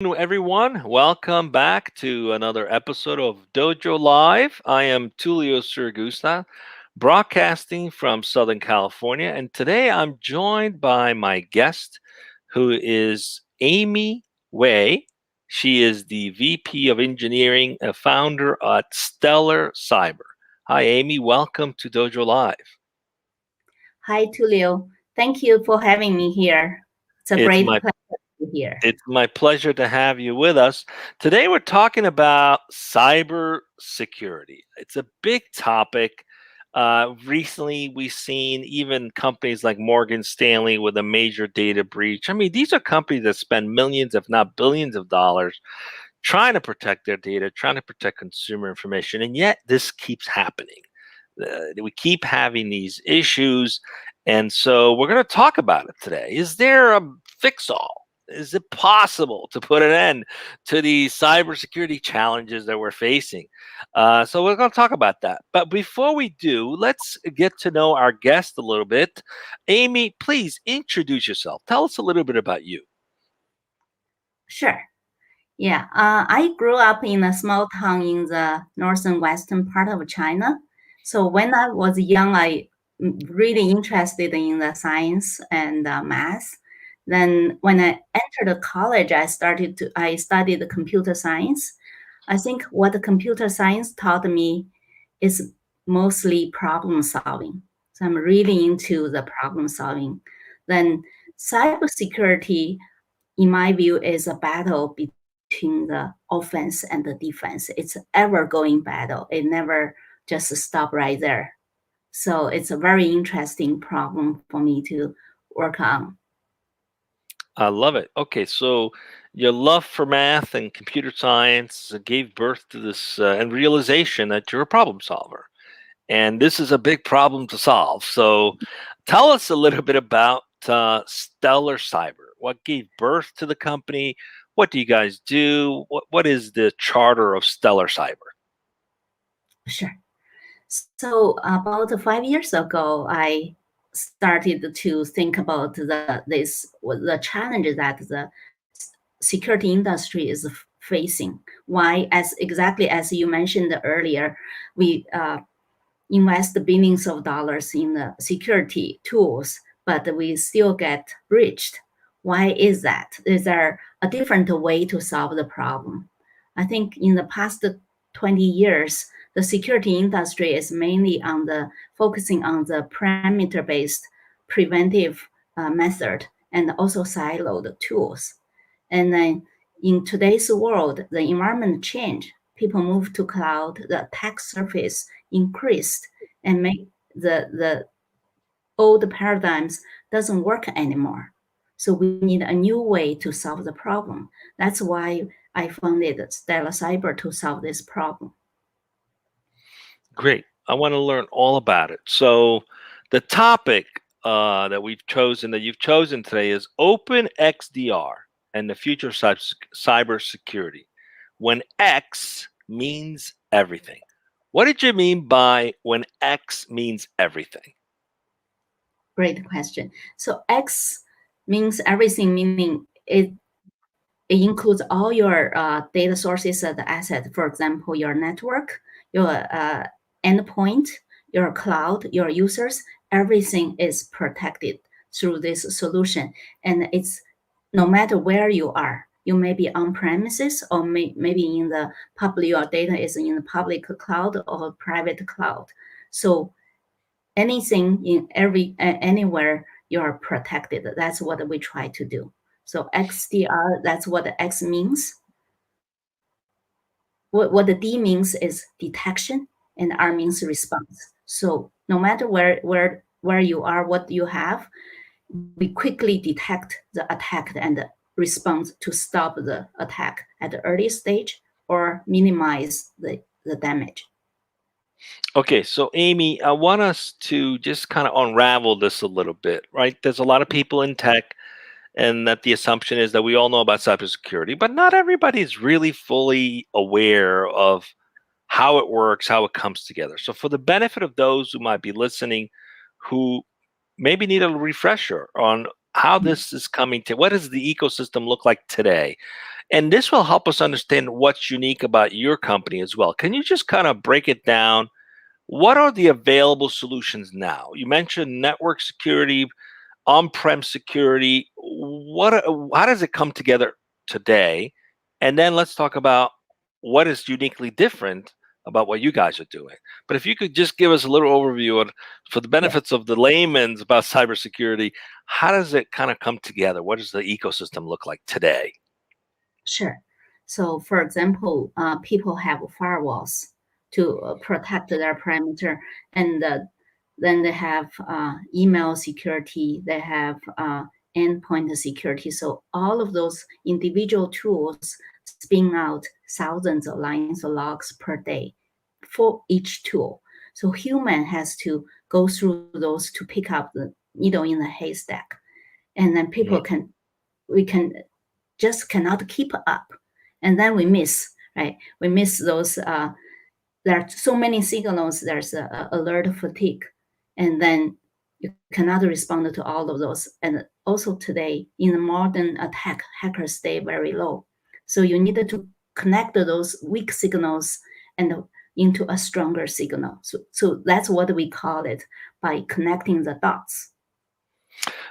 Everyone. Welcome back to another episode of Dojo Live. I am Tulio Sirigusa, broadcasting from Southern California, and today I'm joined by my guest, who is Aimei Wei. She is the VP of Engineering and founder at Stellar Cyber. Hi, Amy. Welcome to Dojo Live. Hi, Tulio. Thank you for having me here. It's a It's great my pleasure to be here. It's my pleasure to have you with us. Today, we're talking about cyber security. It's a big topic. Recently, we've seen even companies like Morgan Stanley with a major data breach. I mean, these are companies that spend millions, if not billions of dollars trying to protect their data, trying to protect consumer information. And yet, this keeps happening. We keep having these issues. And so we're going to talk about it today. Is there a fix all? Is it possible to put an end to these cybersecurity challenges that we're facing? So we're going to talk about that. But before we do, let's get to know our guest a little bit. Amy, please introduce yourself. Tell us a little bit about you. Sure. Yeah, I grew up in a small town in the northern western part of China. So when I was young, I really interested in the science and math. Then when I entered college, I studied computer science. I think what the computer science taught me is mostly problem solving. So I'm really into the problem solving. Then cybersecurity, in my view, is a battle between the offense and the defense. It's ever going battle. It never just stop right there. So it's a very interesting problem for me to work on. I love it. Okay, so your love for math and computer science gave birth to this and realization that you're a problem solver. And this is a big problem to solve. So tell us a little bit about Stellar Cyber. What gave birth to the company? What do you guys do? What is the charter of Stellar Cyber? Sure. So about 5 years ago, I started to think about the challenges that the security industry is facing. Why, as exactly as you mentioned earlier, we invest billions of dollars in the security tools, but we still get breached. Why is that? Is there a different way to solve the problem? I think in the past 20 years, the security industry is mainly on the focusing on the perimeter-based preventive method and also siloed tools. And then in today's world, the environment changed. People move to cloud, the attack surface increased, and make the old paradigms doesn't work anymore. So we need a new way to solve the problem. That's why I founded Stellar Cyber to solve this problem. Great. I want to learn all about it. So the topic that you've chosen today is open XDR and the future of cybersecurity. When X means everything. What did you mean by when X means everything? Great question. So X means everything, meaning it includes all your data sources as the asset. For example, your network, your endpoint, your cloud, your users, everything is protected through this solution. And it's no matter where you are, you may be on premises or maybe in the public, your data is in the public cloud or private cloud. So anything in anywhere you're protected. That's what we try to do. So XDR, that's what the X means. What the D means is detection, and R means response. So no matter where you are, what you have, we quickly detect the attack and respond to stop the attack at the early stage or minimize the damage. Okay, so Amy, I want us to just kind of unravel this a little bit, right? There's a lot of people in tech, and that the assumption is that we all know about cybersecurity, but not everybody is really fully aware of how it works, how it comes together. So, for the benefit of those who might be listening, who maybe need a refresher on how this is coming to, what does the ecosystem look like today? And this will help us understand what's unique about your company as well. Can you just kind of break it down? What are the available solutions now? You mentioned network security, on-prem security. How does it come together today? And then let's talk about what is uniquely different about what you guys are doing. But if you could just give us a little overview on, for the Yeah, benefits of the layman's about cybersecurity, how does it kind of come together? What does the ecosystem look like today? sure. So, for example, people have firewalls to protect their perimeter, and then they have email security, they have endpoint security. So, all of those individual tools spin out thousands of lines of logs per day for each tool. So, human has to go through those to pick up the needle in the haystack, and then Mhm. we can just cannot keep up, and then we miss, right? We miss those. There are so many signals. There's alert fatigue, and then you cannot respond to all of those. And also today, in the modern attack, hackers stay very low. So you need to connect those weak signals and into a stronger signal. So that's what we call it by connecting the dots.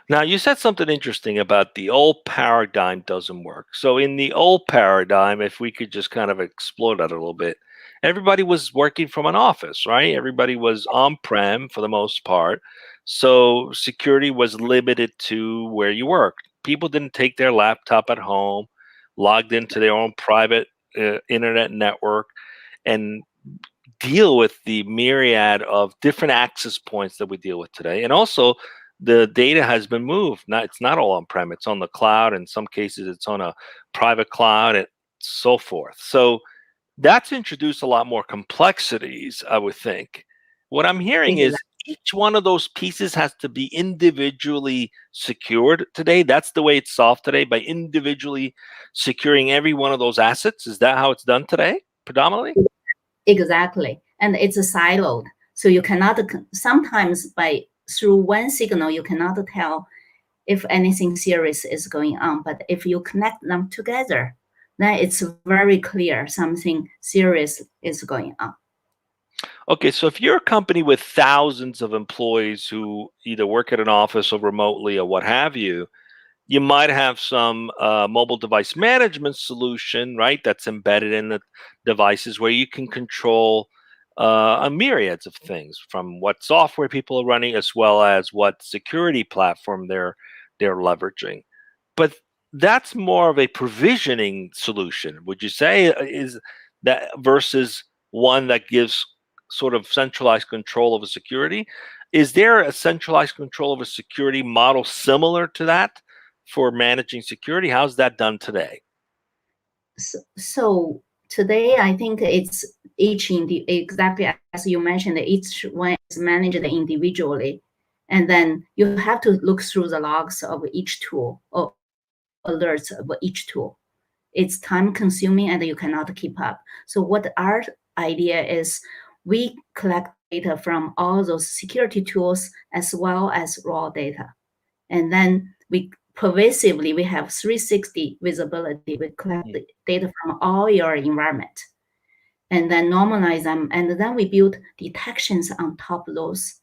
Now, you said something interesting about the old paradigm doesn't work. So, in the old paradigm, if we could just kind of explore that a little bit, everybody was working from an office, right? Everybody was on prem for the most part. So, security was limited to where you worked. People didn't take their laptop at home, logged into their own private internet network, and deal with the myriad of different access points that we deal with today. And also, the data has been moved. Not It's not all on prem. It's on the cloud. In some cases, it's on a private cloud and so forth. So that's introduced a lot more complexities, I would think. What I'm hearing Exactly. is each one of those pieces has to be individually secured today. That's the way it's solved today, by individually securing every one of those assets. Is that how it's done today, predominantly? Exactly. And it's a siloed. So you cannot, sometimes by through one signal, you cannot tell if anything serious is going on. But if you connect them together, then it's very clear something serious is going on. Okay, so if you're a company with thousands of employees who either work at an office or remotely or what have you might have some mobile device management solution, right? That's embedded in the devices where you can control a myriads of things, from what software people are running as well as what security platform they're leveraging. But that's more of a provisioning solution, would you say? Is that versus one that gives sort of centralized control over security? Is there a centralized control over security model similar to that for managing security? How's that done today? So today, I think it's exactly as you mentioned, each one is managed individually. And then you have to look through the logs of each tool or alerts of each tool. It's time consuming and you cannot keep up. So what our idea is, we collect data from all those security tools as well as raw data. And then we pervasively, we have 360 visibility. We collect Mm. the data from all your environment and then normalize them. And then we build detections on top of those.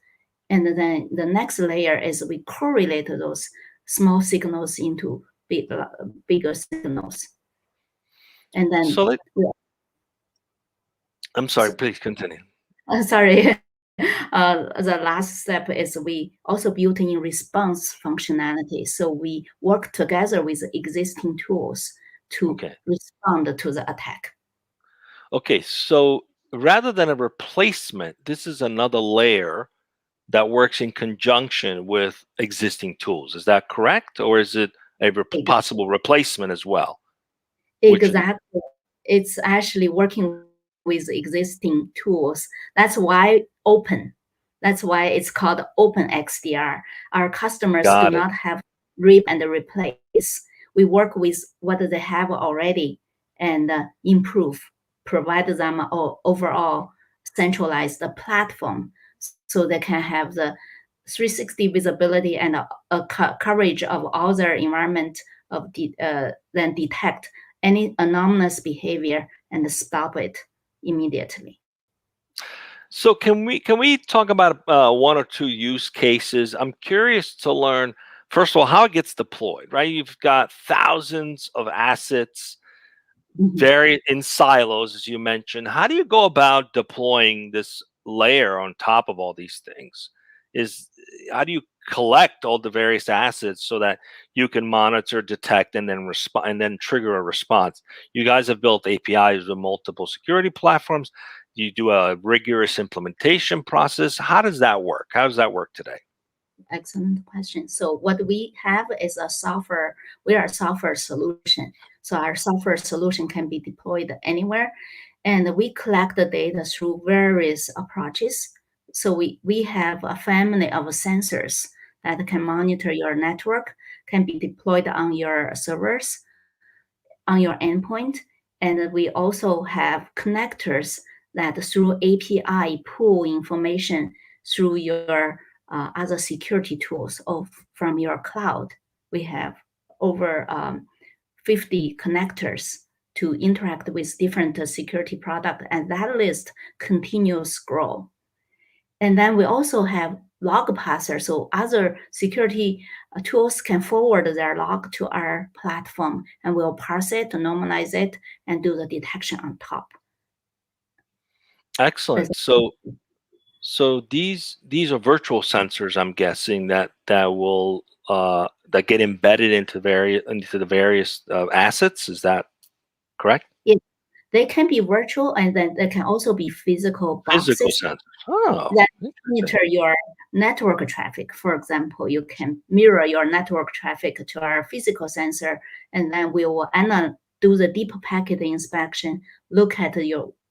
And then the next layer is we correlate those small signals into bigger signals. And then, So yeah, I'm sorry, so, please continue. sorry. The last step is we also built in response functionality. So we work together with existing tools to Okay. respond to the attack. Okay, so rather than a replacement, this is another layer that works in conjunction with existing tools. Is that correct? Or is it a possible replacement as well? Which of the Exactly. It's actually working with existing tools. That's why open. That's why it's called open XDR. Our customers do got it? not have rip and replace. We work with what they have already and improve, provide them overall centralized platform so they can have the 360 visibility and coverage of all their environment then detect any anomalous behavior and stop it immediately. So can we talk about one or two use cases? I'm curious to learn first of all how it gets deployed. Right, you've got thousands of assets, Mhm. very in silos, as you mentioned. How do you go about deploying this layer on top of all these things? Is How do you collect all the various assets so that you can monitor, detect, and then respond, and then trigger a response? You guys have built APIs with multiple security platforms. You do a rigorous implementation process. How does that work? How does that work today? Excellent question. So what we have is we are a software solution. So our software solution can be deployed anywhere. And we collect the data through various approaches. So we have a family of sensors that can monitor your network, can be deployed on your servers, on your endpoint. And we also have connectors that through API pull information through your other security tools from your cloud. We have over 50 connectors to interact with different security products, and that list continues grow. And then we also have log parser, so other security tools can forward their log to our platform, and we'll parse it, normalize it, and do the detection on top. As Excellent. So these are virtual sensors, I'm guessing that get embedded into the various assets. Is that correct? it, they can be virtual, and then they can also be physical Physical boxes sensors. Oh, that interesting. monitor your network traffic. For example, you can mirror your network traffic to our physical sensor, and then we will do the deep packet inspection,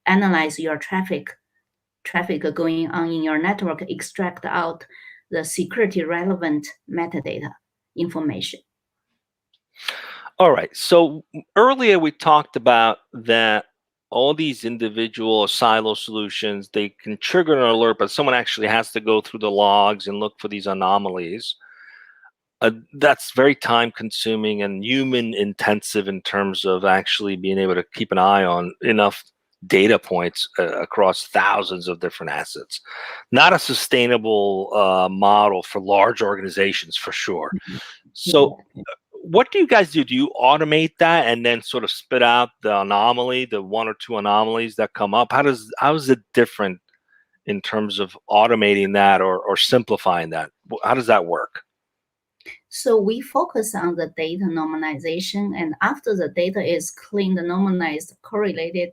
analyze your traffic going on in your network, extract out the security relevant metadata information. All right. So earlier we talked about that all these individual silo solutions, they can trigger an alert, but someone actually has to go through the logs and look for these anomalies. That's very time consuming and human intensive in terms of actually being able to keep an eye on enough data points across thousands of different assets. Not a sustainable model for large organizations for sure. So Exactly. what do you guys do? Do you automate that and then sort of spit out the anomaly, the one or two anomalies that come up? How is it different in terms of automating that or simplifying that? How does that work? So we focus on the data normalization, and after the data is cleaned, normalized, correlated,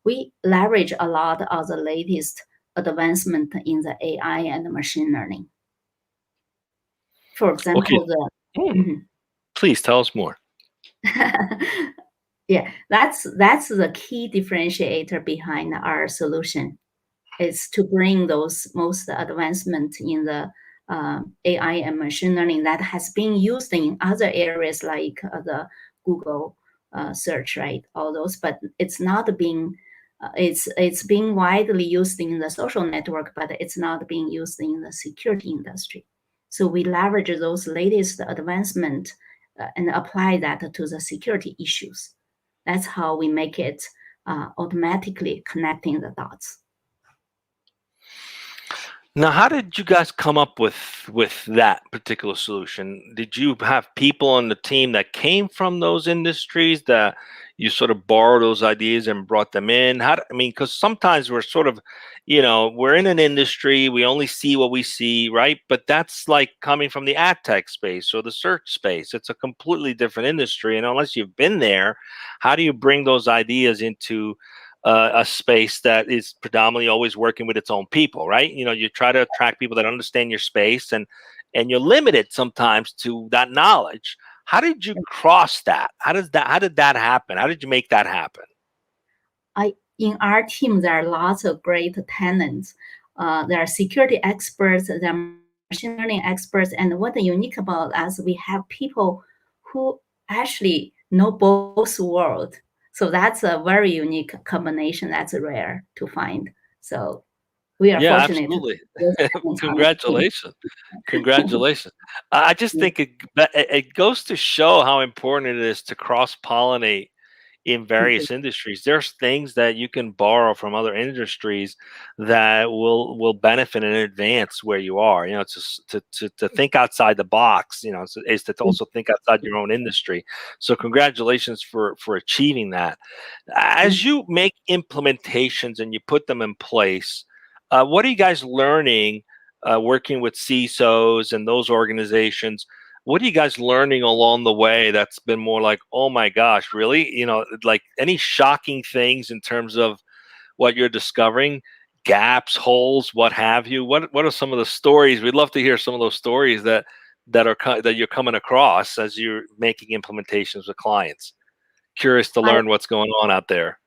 we leverage a lot of the latest advancement in the AI and machine learning. For Okay. example, Hmm. Mhm. Please tell us more. Yeah, that's the key differentiator behind our solution is to bring those most advancement in the AI and machine learning that has been used in other areas like the Google search, right? All those, but it's not being it's being widely used in the social network, but it's not being used in the security industry. So we leverage those latest advancement and apply that to the security issues. That's how we make it automatically connecting the dots. Now, how did you guys come up with that particular solution? Did you have people on the team that came from those industries that you sort of borrowed those ideas and brought them in? I mean, because sometimes we're sort of, we're in an industry, we only see what we see, right? But that's like coming from the ad tech space or the search space. It's a completely different industry, and unless you've been there, how do you bring those ideas into a space that is predominantly always working with its own people, right? You try to attract people that understand your space, and you're limited sometimes to that knowledge. How did you cross that? How did that happen? How did you make that happen? In our team, there are lots of great talents. There are security experts, there are machine learning experts, and what unique about us, we have people who actually know both worlds. So that's a very unique combination. That's rare to find. So we are Yeah, fortunate to absolutely. have those talents on the team. Congratulations. Congratulations. I just think it goes to show how important it is to cross pollinate in various industries. There's things that you can borrow from other industries that will benefit and advance where you are. You know, to think outside the box. You know, is to also think outside your own industry. So congratulations for achieving that. As you make implementations and you put them in place, what are you guys learning working with CISOs and those organizations? What are you guys learning along the way that's been more like, oh my gosh, really? You know, like any shocking things in terms of what you're discovering, gaps, holes, what have you? What are some of the stories? We'd love to hear some of those stories that you're coming across as you're making implementations with clients. Curious to I learn what's going on out there.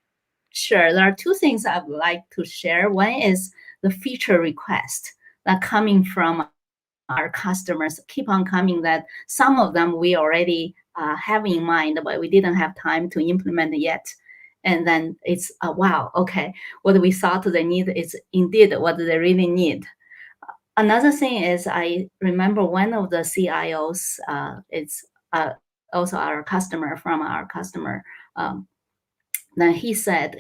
Sure. There are two things I would like to share. One is the feature request that coming from our customers keep on coming, that some of them we already have in mind, but we didn't have time to implement yet. And then it's, wow, okay, what we thought they need is indeed what they really need. Another thing is, I remember one of the CIOs, it's also our customer, from our customer, then he said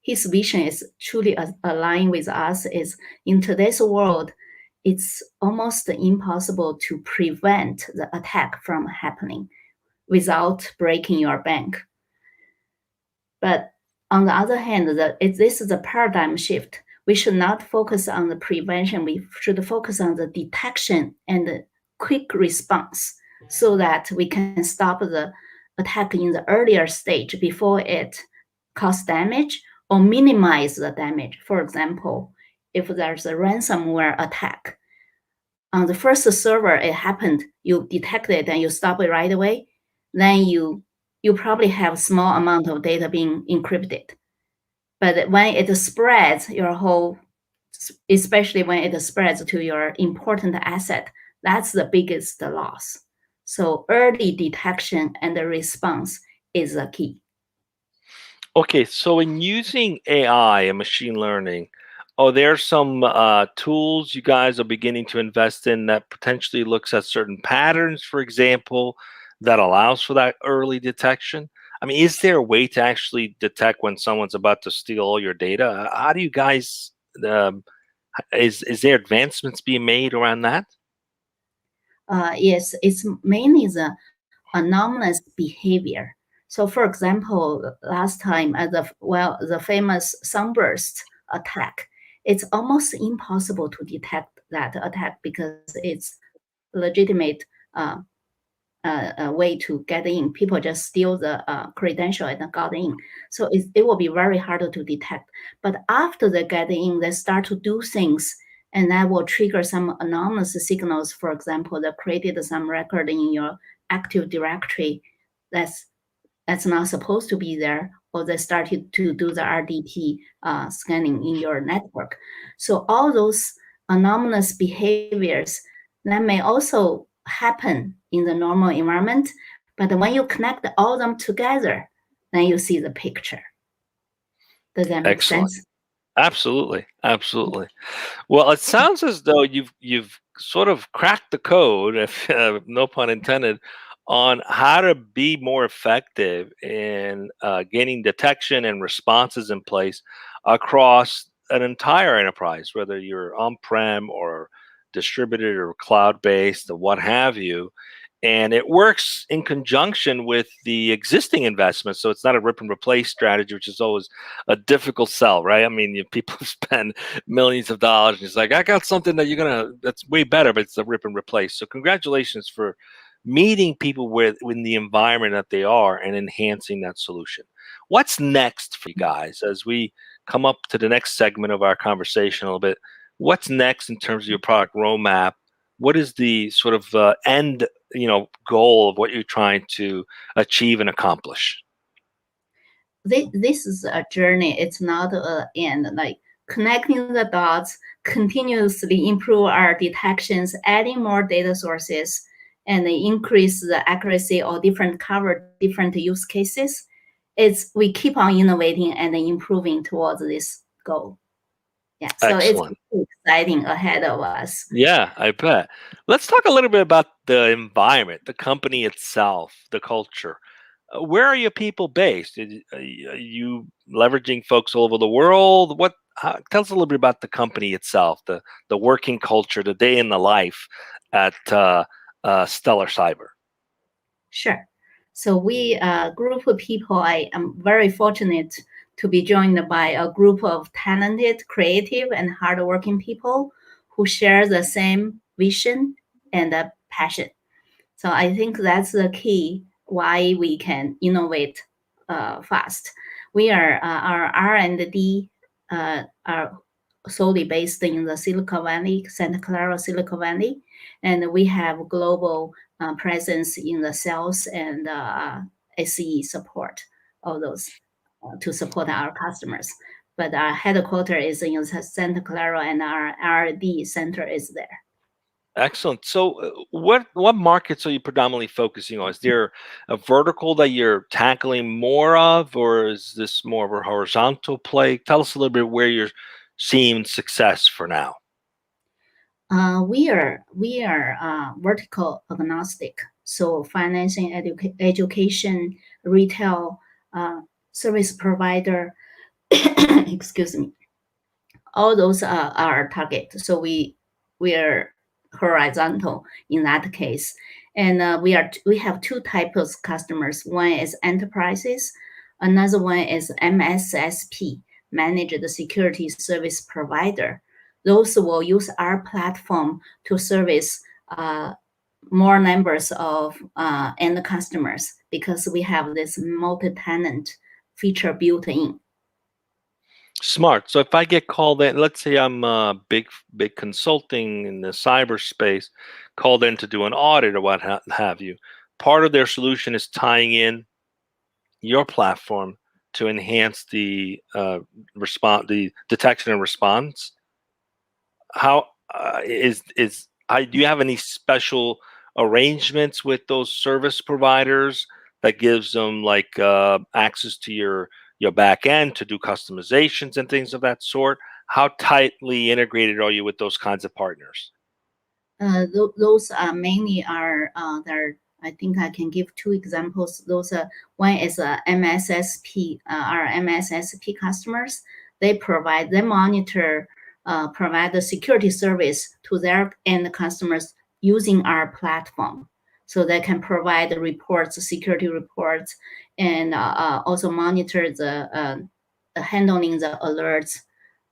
his vision is truly aligned with us, is in today's world, it's almost impossible to prevent the attack from happening without breaking your bank. But on the other hand, this is a paradigm shift. We should not focus on the prevention. We should focus on the detection and the quick response so that we can stop the attack in the earlier stage before it cause damage or minimize the damage. For example, if there's a ransomware attack, on the first server it happened, you detect it and you stop it right away, then you probably have small amount of data being encrypted. But when it spreads your whole, especially when it spreads to your important asset, that's the biggest loss. So early detection and the response is the key. Okay, so in using AI and machine learning, are there some tools you guys are beginning to invest in that potentially looks at certain patterns, for example, that allows for that early detection? I mean, is there a way to actually detect when someone's about to steal all your data? How do you guys, um, is there advancements being made around that? Yes, it's mainly the anomalous behavior. So, for example, last time at the famous sunburst attack, it's almost impossible to detect that attack because it's legitimate way to get in. People just steal the credential and got in. So it will be very hard to detect. But after they get in, they start to do things, and that will trigger some anomalous signals. For example, they created some record in your Active Directory that's not supposed to be there, or they started to do the RDP scanning in your network. So all those anomalous behaviors that may also happen in the normal environment, but when you connect all them together, then you see the picture. Does that make Excellent. sense? Absolutely. Absolutely. Well, it sounds as though you've sort of cracked the code, if no pun intended, on how to be more effective in getting detection and responses in place across an entire enterprise, whether you're on-prem or distributed or cloud-based or what have you. And it works in conjunction with the existing investments. So it's not a rip and replace strategy, which is always a difficult sell, right? I mean, people spend millions of dollars and it's like, I got something that's way better, but it's a rip and replace. So congratulations for meeting people within the environment that they are and enhancing that solution. What's next for you guys as we come up to the next segment of our conversation a little bit? What's next in terms of your product roadmap? What is the sort of end goal of what you're trying to achieve and accomplish? This is a journey. It's not an end. Like connecting the dots, continuously improve our detections, adding more data sources, and increase the accuracy or cover different use cases. We keep on innovating and improving towards this goal. Yeah, so it's Excellent. exciting ahead of us. Yeah, I bet. Let's talk a little bit about the environment, the company itself, the culture. Where are your people based? Are you leveraging folks all over the world? Tell us a little bit about the company itself, the working culture, the day in the life at Stellar Cyber. Sure. So we a group of people. I am very fortunate to be joined by a group of talented, creative, and hardworking people who share the same vision and passion. So I think that's the key why we can innovate fast. We are our R&D are solely based in the Silicon Valley, Santa Clara, Silicon Valley, and we have global presence in the sales and SE support, all those to support our customers. But our headquarters is in Santa Clara, and our R&D center is there. Excellent. So, what markets are you predominantly focusing on? Is there a vertical that you're tackling more of, or is this more of a horizontal play? Tell us a little bit where you're seeing success for now. We are vertical agnostic. So financing, education, retail, service provider, excuse me, all those are our target. So we are horizontal in that case, and we have two types of customers. One is enterprises, another one is MSSP, managed security service provider. Those will use our platform to service more numbers of end customers because we have this multi-tenant feature built in. Smart. So if I get called in, let's say I'm big consulting in the cyberspace, called in to do an audit or what have you. Part of their solution is tying in your platform to enhance the the detection and response. How do you have any special arrangements with those service providers that gives them like access to your back end to do customizations and things of that sort? How tightly integrated are you with those kinds of partners? Those are mainly are there. I think I can give two examples. Those are one is MSSP. Our MSSP customers, they monitor, provide the security service to their end customers using our platform. So they can provide reports, security reports, and also monitor the handling the alerts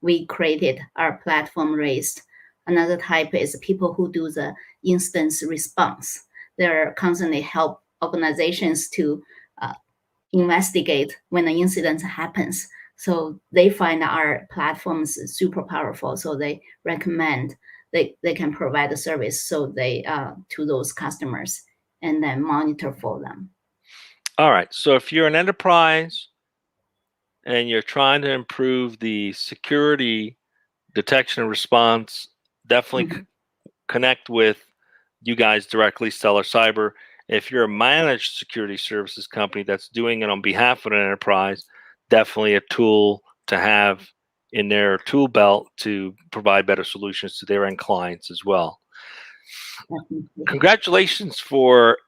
we created. Our platform raised. Another type is people who do the instance response. They're constantly help organizations to investigate when an incident happens. So they find our platforms super powerful. So they recommend they can provide the service so they to those customers and then monitor for them. All right. So if you're an enterprise and you're trying to improve the security detection and response, definitely Mhm. connect with you guys directly, Stellar Cyber. If you're a managed security services company that's doing it on behalf of an enterprise, definitely a tool to have in their tool belt to provide better solutions to their end clients as well. Definitely. Congratulations for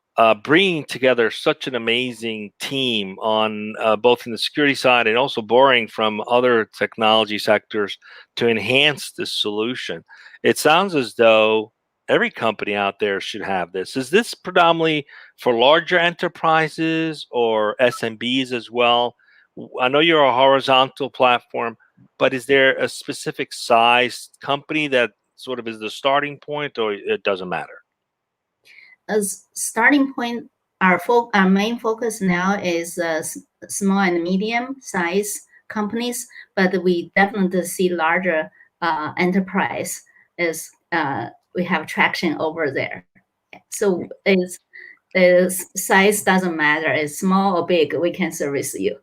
bringing together such an amazing team on both in the security side and also borrowing from other technology sectors to enhance this solution. It sounds as though every company out there should have this. Is this predominantly for larger enterprises or SMBs as well? I know you're a horizontal platform, but is there a specific size company that sort of is the starting point, or it doesn't matter? As starting point, our main focus now is small and medium size companies, but we definitely see larger enterprise as we have traction over there. So size doesn't matter. It's small or big, we can service you.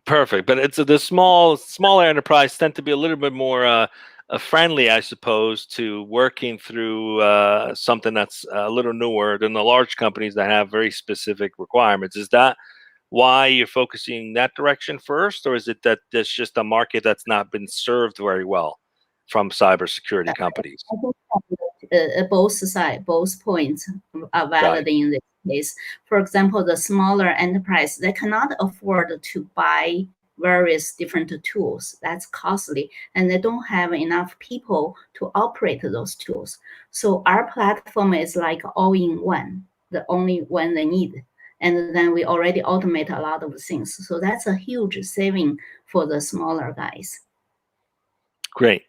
Perfect, but it's the smaller enterprise tend to be a little bit more friendly, I suppose, to working through something that's a little newer than the large companies that have very specific requirements. Is that why you're focusing that direction first, or is it that there's just a market that's not been served very well from cybersecurity companies? I think both points are Got valid it. in this case. For example, the smaller enterprise, they cannot afford to buy various different tools. That's costly, and they don't have enough people to operate those tools. So our platform is like all-in-one, the only one they need. And then we already automate a lot of things. So that's a huge saving for the smaller guys. Great.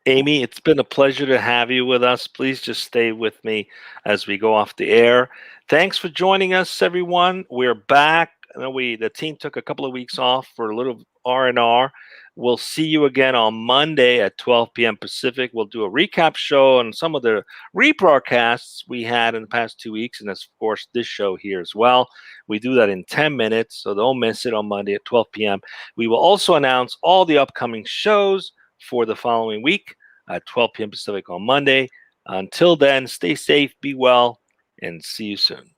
Aimei, it's been a pleasure to have you with us. Please just stay with me as we go off the air. Thanks for joining us, everyone. We're back. I know the team took a couple of weeks off for a little R&R. We'll see you again on Monday at 12 p.m. Pacific. We'll do a recap show on some of the rebroadcasts we had in the past 2 weeks, and of course this show here as well. We do that in 10 minutes, so don't miss it on Monday at 12 p.m. We will also announce all the upcoming shows for the following week at 12 p.m. Pacific on Monday. Until then, stay safe, be well, and see you soon.